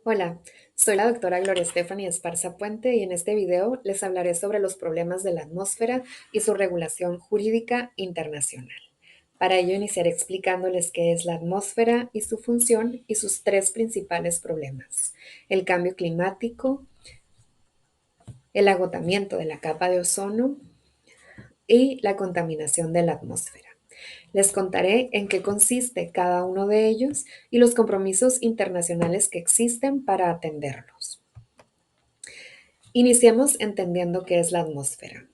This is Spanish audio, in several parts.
Hola, soy la doctora Gloria Estefany Esparza Puente y en este video les hablaré sobre los problemas de la atmósfera y su regulación jurídica internacional. Para ello iniciaré explicándoles qué es la atmósfera y su función y sus tres principales problemas: el cambio climático, el agotamiento de la capa de ozono y la contaminación de la atmósfera. Les contaré en qué consiste cada uno de ellos y los compromisos internacionales que existen para atenderlos. Iniciemos entendiendo qué es la atmósfera.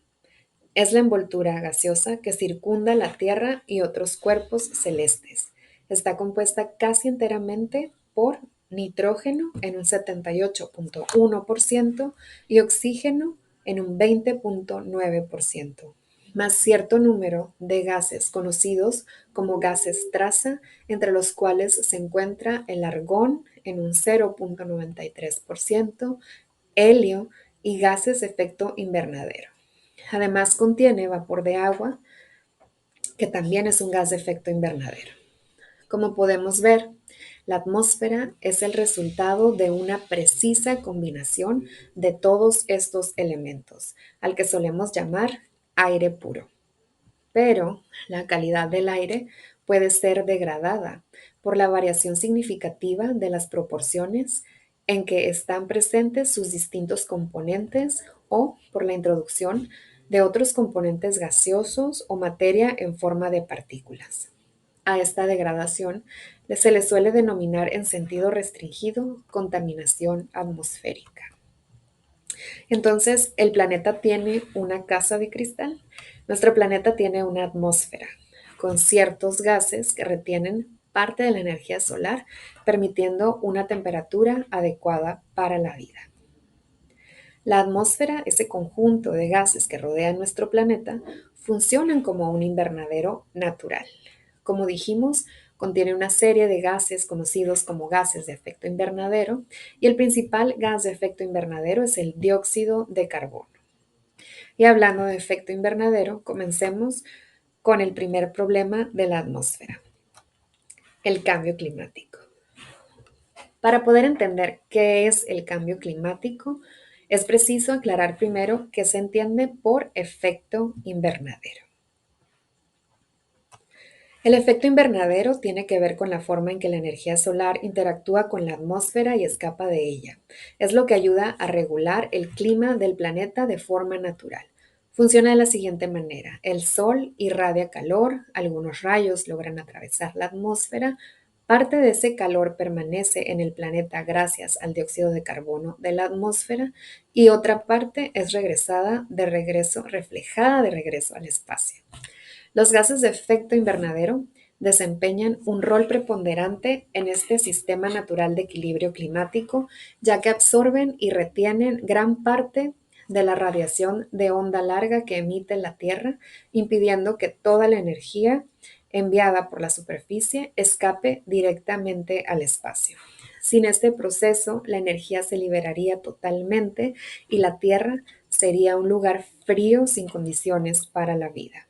Es la envoltura gaseosa que circunda la Tierra y otros cuerpos celestes. Está compuesta casi enteramente por nitrógeno en un 78,1% y oxígeno en un 20,9%, más cierto número de gases conocidos como gases traza, entre los cuales se encuentra el argón en un 0,93%, helio y gases de efecto invernadero. Además contiene vapor de agua, que también es un gas de efecto invernadero. Como podemos ver, la atmósfera es el resultado de una precisa combinación de todos estos elementos, al que solemos llamar aire puro. Pero la calidad del aire puede ser degradada por la variación significativa de las proporciones en que están presentes sus distintos componentes o por la introducción de otros componentes gaseosos o materia en forma de partículas. A esta degradación se le suele denominar en sentido restringido contaminación atmosférica. Entonces, ¿el planeta tiene una casa de cristal? Nuestro planeta tiene una atmósfera con ciertos gases que retienen parte de la energía solar, permitiendo una temperatura adecuada para la vida. La atmósfera, ese conjunto de gases que rodea nuestro planeta, funcionan como un invernadero natural. Como dijimos, contiene una serie de gases conocidos como gases de efecto invernadero y el principal gas de efecto invernadero es el dióxido de carbono. Y hablando de efecto invernadero, comencemos con el primer problema de la atmósfera, el cambio climático. Para poder entender qué es el cambio climático, es preciso aclarar primero qué se entiende por efecto invernadero. El efecto invernadero tiene que ver con la forma en que la energía solar interactúa con la atmósfera y escapa de ella. Es lo que ayuda a regular el clima del planeta de forma natural. Funciona de la siguiente manera. El Sol irradia calor, algunos rayos logran atravesar la atmósfera, parte de ese calor permanece en el planeta gracias al dióxido de carbono de la atmósfera y otra parte es reflejada de regreso al espacio. Los gases de efecto invernadero desempeñan un rol preponderante en este sistema natural de equilibrio climático, ya que absorben y retienen gran parte de la radiación de onda larga que emite la Tierra, impidiendo que toda la energía enviada por la superficie escape directamente al espacio. Sin este proceso, la energía se liberaría totalmente y la Tierra sería un lugar frío sin condiciones para la vida.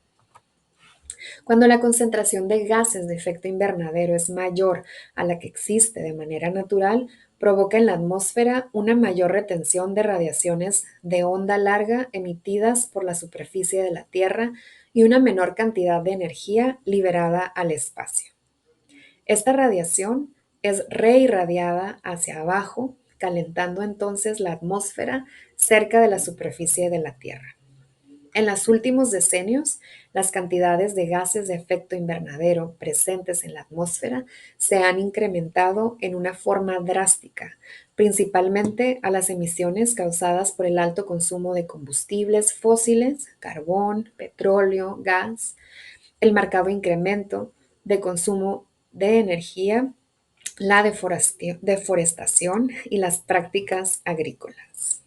Cuando la concentración de gases de efecto invernadero es mayor a la que existe de manera natural, provoca en la atmósfera una mayor retención de radiaciones de onda larga emitidas por la superficie de la Tierra y una menor cantidad de energía liberada al espacio. Esta radiación es reirradiada hacia abajo, calentando entonces la atmósfera cerca de la superficie de la Tierra. En los últimos decenios, las cantidades de gases de efecto invernadero presentes en la atmósfera se han incrementado en una forma drástica, principalmente a las emisiones causadas por el alto consumo de combustibles fósiles, carbón, petróleo, gas, el marcado incremento de consumo de energía, la deforestación y las prácticas agrícolas.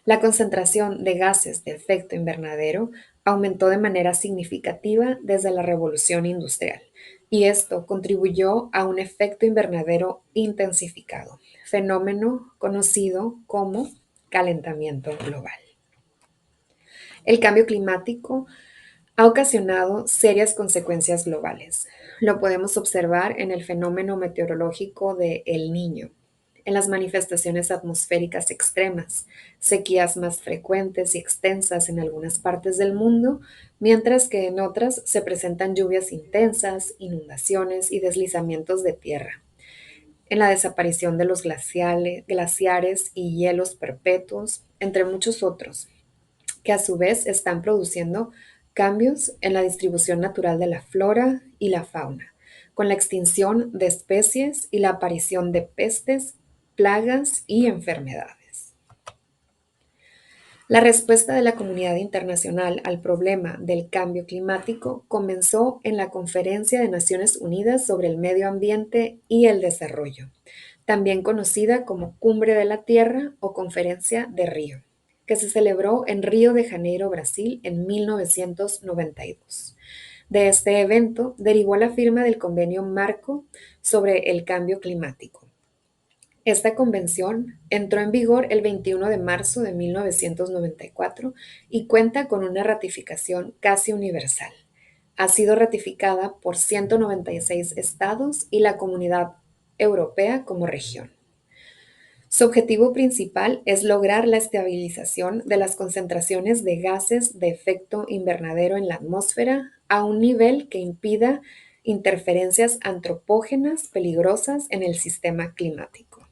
La concentración de gases de efecto invernadero aumentó de manera significativa desde la Revolución Industrial, y esto contribuyó a un efecto invernadero intensificado, fenómeno conocido como calentamiento global. El cambio climático ha ocasionado serias consecuencias globales. Lo podemos observar en el fenómeno meteorológico de El Niño. en las manifestaciones atmosféricas extremas, sequías más frecuentes y extensas en algunas partes del mundo, mientras que en otras se presentan lluvias intensas, inundaciones y deslizamientos de tierra, en la desaparición de los glaciares y hielos perpetuos, entre muchos otros, que a su vez están produciendo cambios en la distribución natural de la flora y la fauna, con la extinción de especies y la aparición de pestes, plagas y enfermedades. La respuesta de la comunidad internacional al problema del cambio climático comenzó en la Conferencia de Naciones Unidas sobre el Medio Ambiente y el Desarrollo, también conocida como Cumbre de la Tierra o Conferencia de Río, que se celebró en Río de Janeiro, Brasil, en 1992. De este evento derivó la firma del Convenio Marco sobre el Cambio Climático. Esta convención entró en vigor el 21 de marzo de 1994 y cuenta con una ratificación casi universal. Ha sido ratificada por 196 estados y la Comunidad Europea como región. Su objetivo principal es lograr la estabilización de las concentraciones de gases de efecto invernadero en la atmósfera a un nivel que impida interferencias antropógenas peligrosas en el sistema climático.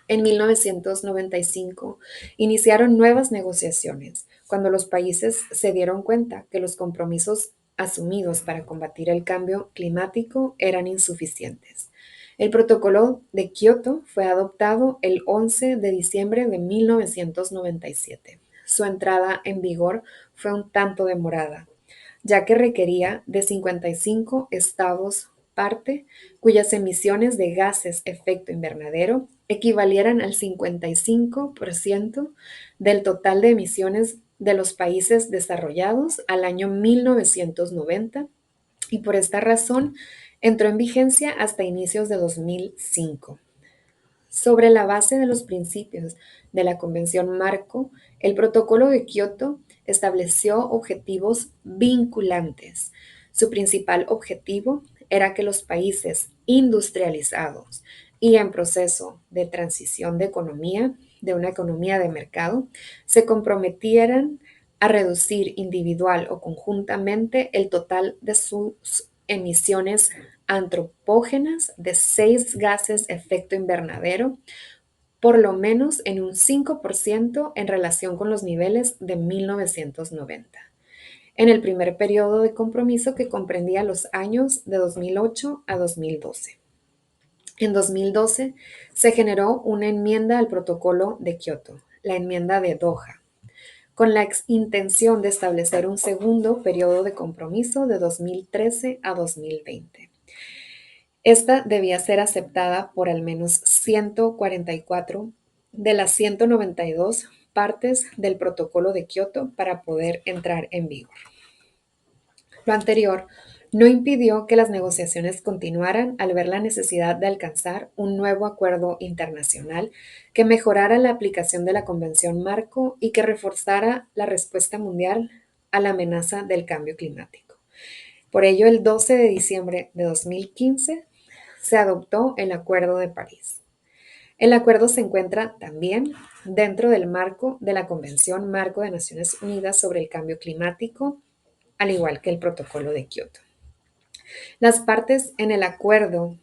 En 1995 iniciaron nuevas negociaciones, cuando los países se dieron cuenta que los compromisos asumidos para combatir el cambio climático eran insuficientes. El Protocolo de Kioto fue adoptado el 11 de diciembre de 1997. Su entrada en vigor fue un tanto demorada, ya que requería de 55 estados parte cuyas emisiones de gases efecto invernadero equivalieran al 55% del total de emisiones de los países desarrollados al año 1990 y por esta razón entró en vigencia hasta inicios de 2005. Sobre la base de los principios de la Convención Marco, el Protocolo de Kioto estableció objetivos vinculantes. Su principal objetivo era que los países industrializados y en proceso de transición de una economía de mercado, se comprometieran a reducir individual o conjuntamente el total de sus emisiones antropógenas de 6 gases efecto invernadero, por lo menos en un 5% en relación con los niveles de 1990, en el primer periodo de compromiso que comprendía los años de 2008 a 2012. En 2012 se generó una enmienda al protocolo de Kioto, la enmienda de Doha, con la intención de establecer un segundo periodo de compromiso de 2013 a 2020. Esta debía ser aceptada por al menos 144 de las 192 partes del Protocolo de Kioto para poder entrar en vigor. Lo anterior no impidió que las negociaciones continuaran al ver la necesidad de alcanzar un nuevo acuerdo internacional que mejorara la aplicación de la Convención Marco y que reforzara la respuesta mundial a la amenaza del cambio climático. Por ello, el 12 de diciembre de 2015 se adoptó el Acuerdo de París. El acuerdo se encuentra también dentro del marco de la Convención Marco de Naciones Unidas sobre el Cambio Climático, al igual que el Protocolo de Kioto. Las partes en el acuerdo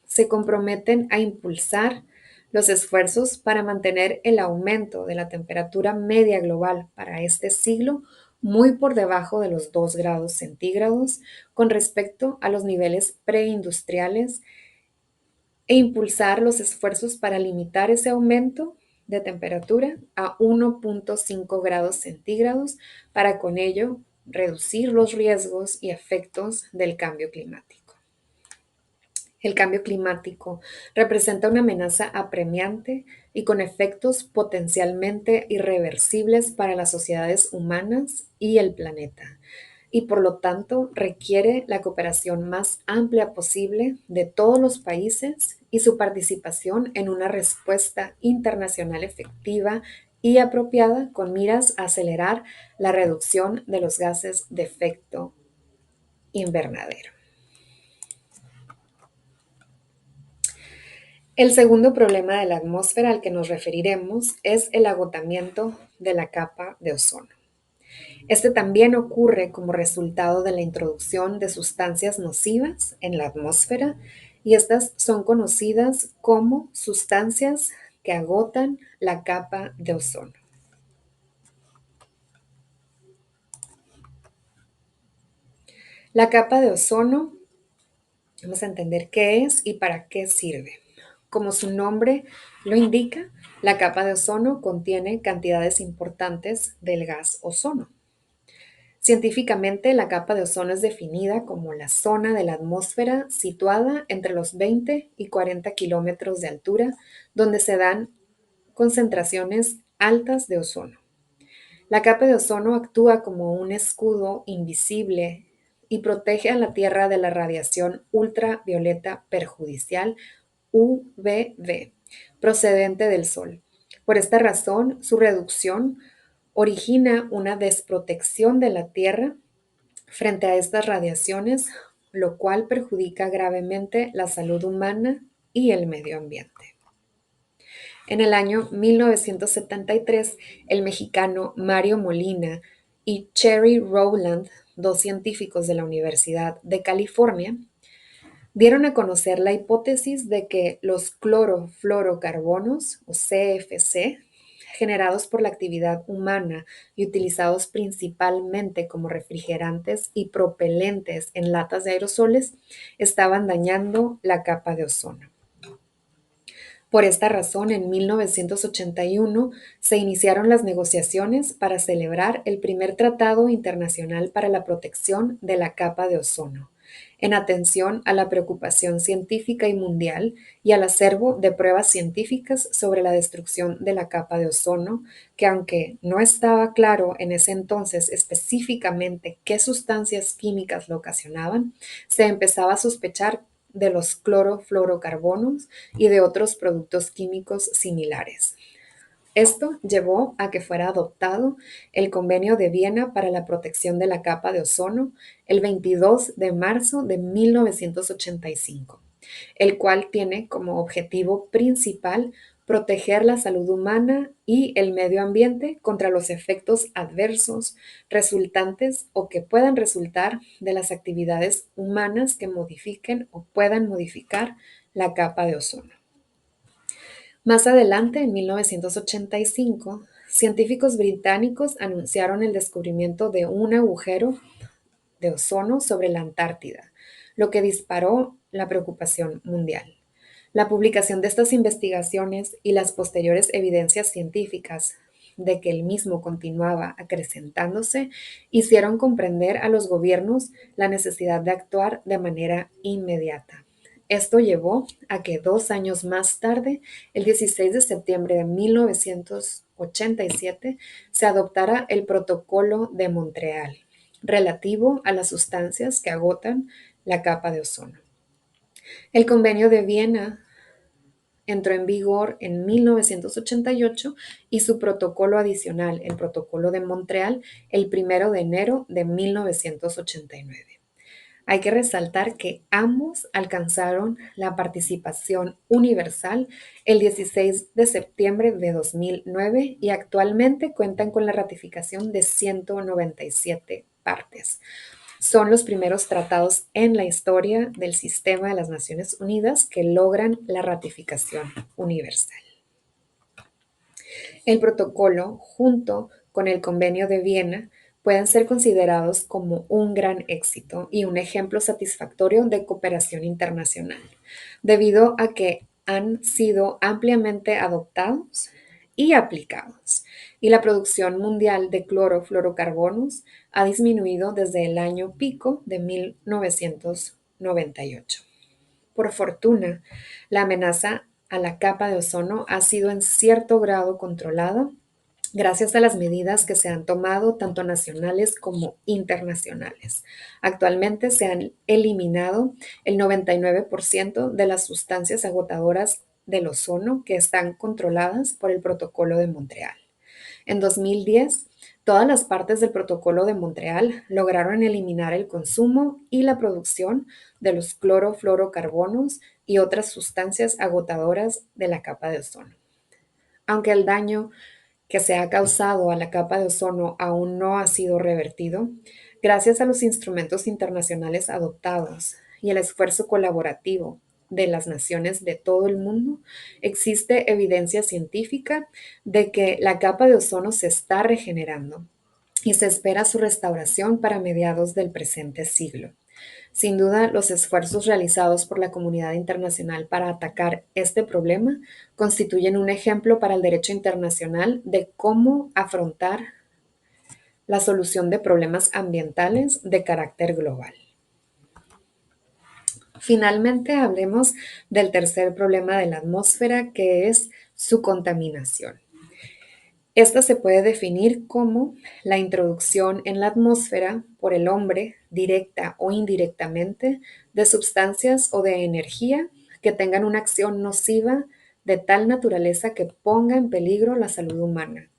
se comprometen a impulsar los esfuerzos para mantener el aumento de la temperatura media global para este siglo muy por debajo de los 2 grados centígrados con respecto a los niveles preindustriales e impulsar los esfuerzos para limitar ese aumento de temperatura a 1.5 grados centígrados para con ello reducir los riesgos y efectos del cambio climático. El cambio climático representa una amenaza apremiante y con efectos potencialmente irreversibles para las sociedades humanas y el planeta, y por lo tanto requiere la cooperación más amplia posible de todos los países y su participación en una respuesta internacional efectiva y apropiada con miras a acelerar la reducción de los gases de efecto invernadero. El segundo problema de la atmósfera al que nos referiremos es el agotamiento de la capa de ozono. Este también ocurre como resultado de la introducción de sustancias nocivas en la atmósfera y estas son conocidas como sustancias que agotan la capa de ozono. La capa de ozono, vamos a entender qué es y para qué sirve. Como su nombre lo indica, la capa de ozono contiene cantidades importantes del gas ozono. Científicamente, la capa de ozono es definida como la zona de la atmósfera situada entre los 20 y 40 kilómetros de altura, donde se dan concentraciones altas de ozono. La capa de ozono actúa como un escudo invisible y protege a la Tierra de la radiación ultravioleta perjudicial UVB procedente del Sol. Por esta razón, su reducción origina una desprotección de la Tierra frente a estas radiaciones, lo cual perjudica gravemente la salud humana y el medio ambiente. En el año 1973, el mexicano Mario Molina y Cherry Rowland, dos científicos de la Universidad de California, dieron a conocer la hipótesis de que los clorofluorocarbonos, o CFC, generados por la actividad humana y utilizados principalmente como refrigerantes y propelentes en latas de aerosoles, estaban dañando la capa de ozono. Por esta razón, en 1981 se iniciaron las negociaciones para celebrar el primer Tratado Internacional para la Protección de la Capa de Ozono, en atención a la preocupación científica y mundial y al acervo de pruebas científicas sobre la destrucción de la capa de ozono, que aunque no estaba claro en ese entonces específicamente qué sustancias químicas lo ocasionaban, se empezaba a sospechar de los clorofluorocarbonos y de otros productos químicos similares. Esto llevó a que fuera adoptado el Convenio de Viena para la Protección de la Capa de Ozono el 22 de marzo de 1985, el cual tiene como objetivo principal proteger la salud humana y el medio ambiente contra los efectos adversos resultantes o que puedan resultar de las actividades humanas que modifiquen o puedan modificar la capa de ozono. Más adelante, en 1985, científicos británicos anunciaron el descubrimiento de un agujero de ozono sobre la Antártida, lo que disparó la preocupación mundial. La publicación de estas investigaciones y las posteriores evidencias científicas de que el mismo continuaba acrecentándose hicieron comprender a los gobiernos la necesidad de actuar de manera inmediata. Esto llevó a que 2 años más tarde, el 16 de septiembre de 1987, se adoptara el Protocolo de Montreal, relativo a las sustancias que agotan la capa de ozono. El Convenio de Viena entró en vigor en 1988 y su protocolo adicional, el Protocolo de Montreal, el 1 de enero de 1989. Hay que resaltar que ambos alcanzaron la participación universal el 16 de septiembre de 2009 y actualmente cuentan con la ratificación de 197 partes. Son los primeros tratados en la historia del sistema de las Naciones Unidas que logran la ratificación universal. El protocolo, junto con el Convenio de Viena, pueden ser considerados como un gran éxito y un ejemplo satisfactorio de cooperación internacional, debido a que han sido ampliamente adoptados y aplicados, y la producción mundial de clorofluorocarbonos ha disminuido desde el año pico de 1998. Por fortuna, la amenaza a la capa de ozono ha sido en cierto grado controlada gracias a las medidas que se han tomado tanto nacionales como internacionales. Actualmente se han eliminado el 99% de las sustancias agotadoras del ozono que están controladas por el Protocolo de Montreal. En 2010, Todas las partes del Protocolo de Montreal lograron eliminar el consumo y la producción de los clorofluorocarbonos y otras sustancias agotadoras de la capa de ozono. Aunque el daño que se ha causado a la capa de ozono aún no ha sido revertido, gracias a los instrumentos internacionales adoptados y el esfuerzo colaborativo de las naciones de todo el mundo, existe evidencia científica de que la capa de ozono se está regenerando y se espera su restauración para mediados del presente siglo. Sin duda, los esfuerzos realizados por la comunidad internacional para atacar este problema constituyen un ejemplo para el derecho internacional de cómo afrontar la solución de problemas ambientales de carácter global. Finalmente, hablemos del tercer problema de la atmósfera, que es su contaminación. Esta se puede definir como la introducción en la atmósfera por el hombre, directa o indirectamente, de sustancias o de energía que tengan una acción nociva de tal naturaleza que ponga en peligro la salud humana,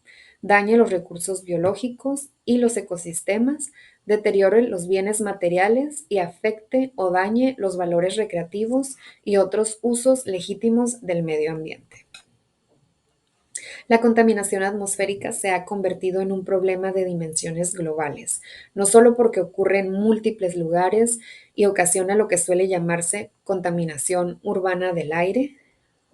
dañe los recursos biológicos y los ecosistemas, deteriore los bienes materiales y afecte o dañe los valores recreativos y otros usos legítimos del medio ambiente. La contaminación atmosférica se ha convertido en un problema de dimensiones globales, no solo porque ocurre en múltiples lugares y ocasiona lo que suele llamarse contaminación urbana del aire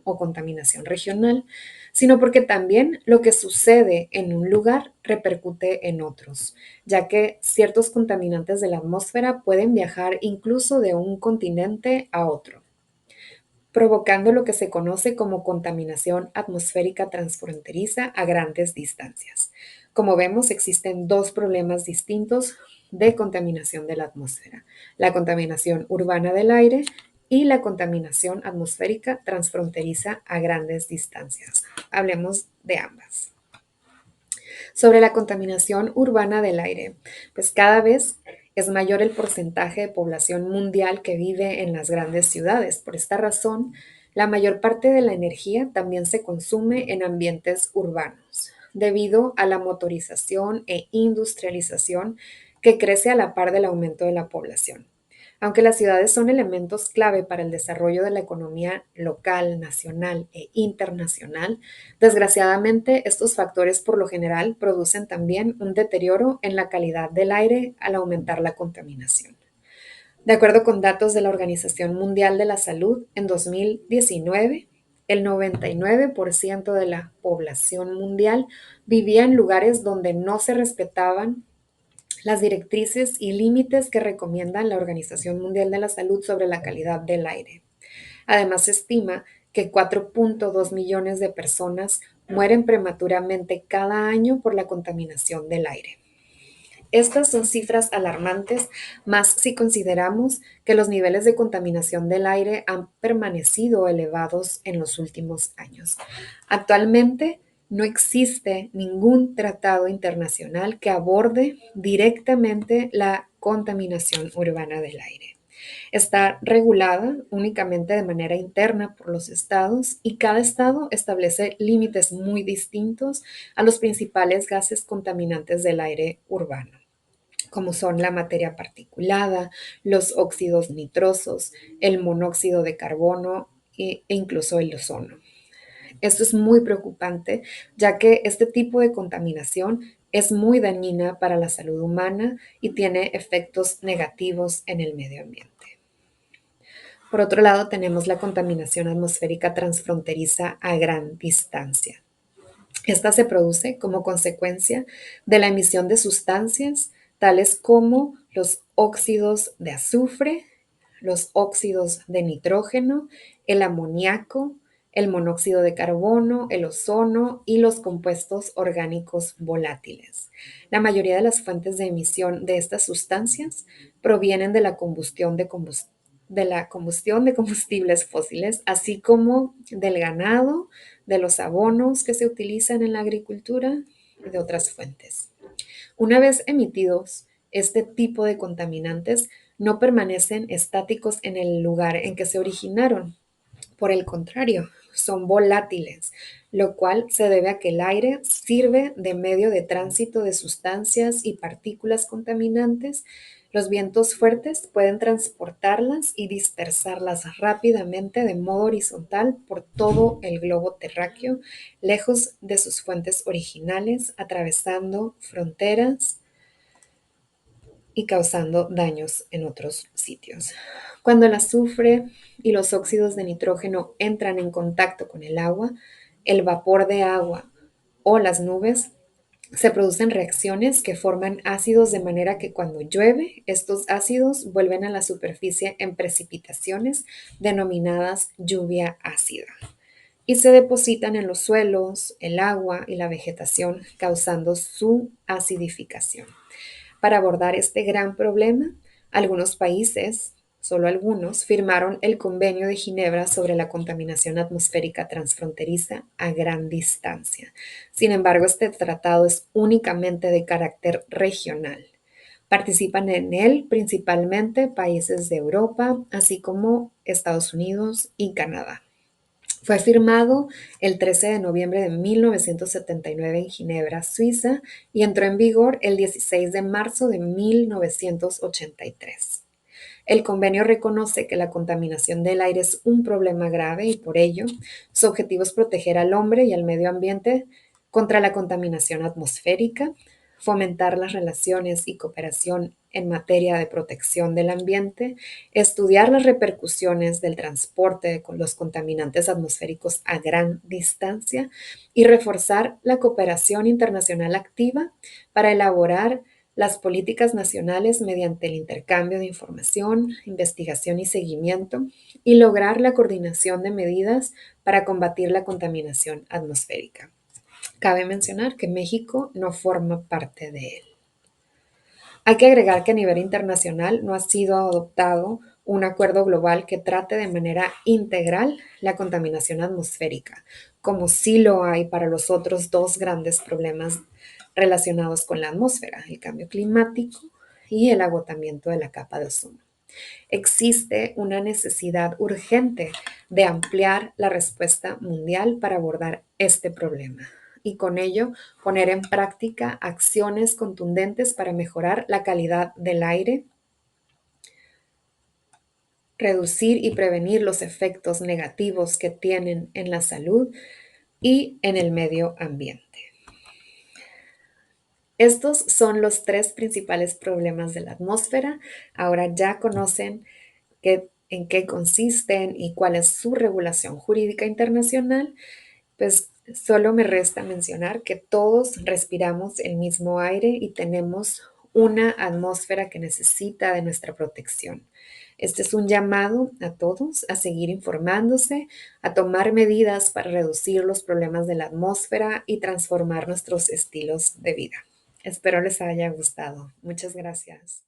o contaminación regional, sino porque también lo que sucede en un lugar repercute en otros, ya que ciertos contaminantes de la atmósfera pueden viajar incluso de un continente a otro, provocando lo que se conoce como contaminación atmosférica transfronteriza a grandes distancias. Como vemos, existen dos problemas distintos de contaminación de la atmósfera: la contaminación urbana del aire y la contaminación atmosférica transfronteriza a grandes distancias. Hablemos de ambas. Sobre la contaminación urbana del aire, pues cada vez es mayor el porcentaje de población mundial que vive en las grandes ciudades. Por esta razón, la mayor parte de la energía también se consume en ambientes urbanos, debido a la motorización e industrialización que crece a la par del aumento de la población. Aunque las ciudades son elementos clave para el desarrollo de la economía local, nacional e internacional, desgraciadamente estos factores por lo general producen también un deterioro en la calidad del aire al aumentar la contaminación. De acuerdo con datos de la Organización Mundial de la Salud, en 2019, el 99% de la población mundial vivía en lugares donde no se respetaban las directrices y límites que recomiendan la Organización Mundial de la Salud sobre la calidad del aire. Además, se estima que 4.2 millones de personas mueren prematuramente cada año por la contaminación del aire. Estas son cifras alarmantes, más si consideramos que los niveles de contaminación del aire han permanecido elevados en los últimos años. Actualmente, no existe ningún tratado internacional que aborde directamente la contaminación urbana del aire. Está regulada únicamente de manera interna por los estados y cada estado establece límites muy distintos a los principales gases contaminantes del aire urbano, como son la materia particulada, los óxidos nitrosos, el monóxido de carbono e incluso el ozono. Esto es muy preocupante, ya que este tipo de contaminación es muy dañina para la salud humana y tiene efectos negativos en el medio ambiente. Por otro lado, tenemos la contaminación atmosférica transfronteriza a gran distancia. Esta se produce como consecuencia de la emisión de sustancias tales como los óxidos de azufre, los óxidos de nitrógeno, el amoníaco, el monóxido de carbono, el ozono y los compuestos orgánicos volátiles. La mayoría de las fuentes de emisión de estas sustancias provienen de la combustión de combustibles fósiles, así como del ganado, de los abonos que se utilizan en la agricultura y de otras fuentes. Una vez emitidos, este tipo de contaminantes no permanecen estáticos en el lugar en que se originaron. Por el contrario, son volátiles, lo cual se debe a que el aire sirve de medio de tránsito de sustancias y partículas contaminantes. Los vientos fuertes pueden transportarlas y dispersarlas rápidamente de modo horizontal por todo el globo terráqueo, lejos de sus fuentes originales, atravesando fronteras y causando daños en otros sitios. Cuando el azufre y los óxidos de nitrógeno entran en contacto con el agua, el vapor de agua o las nubes, se producen reacciones que forman ácidos de manera que cuando llueve, estos ácidos vuelven a la superficie en precipitaciones denominadas lluvia ácida y se depositan en los suelos, el agua y la vegetación, causando su acidificación. Para abordar este gran problema, algunos países, solo algunos, firmaron el Convenio de Ginebra sobre la contaminación atmosférica transfronteriza a gran distancia. Sin embargo, este tratado es únicamente de carácter regional. Participan en él principalmente países de Europa, así como Estados Unidos y Canadá. Fue firmado el 13 de noviembre de 1979 en Ginebra, Suiza, y entró en vigor el 16 de marzo de 1983. El convenio reconoce que la contaminación del aire es un problema grave y por ello su objetivo es proteger al hombre y al medio ambiente contra la contaminación atmosférica, fomentar las relaciones y cooperación en materia de protección del ambiente, estudiar las repercusiones del transporte con los contaminantes atmosféricos a gran distancia y reforzar la cooperación internacional activa para elaborar las políticas nacionales mediante el intercambio de información, investigación y seguimiento y lograr la coordinación de medidas para combatir la contaminación atmosférica. Cabe mencionar que México no forma parte de él. Hay que agregar que a nivel internacional no ha sido adoptado un acuerdo global que trate de manera integral la contaminación atmosférica, como sí lo hay para los otros dos grandes problemas relacionados con la atmósfera, el cambio climático y el agotamiento de la capa de ozono. Existe una necesidad urgente de ampliar la respuesta mundial para abordar este problema y con ello poner en práctica acciones contundentes para mejorar la calidad del aire, reducir y prevenir los efectos negativos que tienen en la salud y en el medio ambiente. Estos son los tres principales problemas de la atmósfera. Ahora ya conocen en qué consisten y cuál es su regulación jurídica internacional. Pues solo me resta mencionar que todos respiramos el mismo aire y tenemos una atmósfera que necesita de nuestra protección. Este es un llamado a todos a seguir informándose, a tomar medidas para reducir los problemas de la atmósfera y transformar nuestros estilos de vida. Espero les haya gustado. Muchas gracias.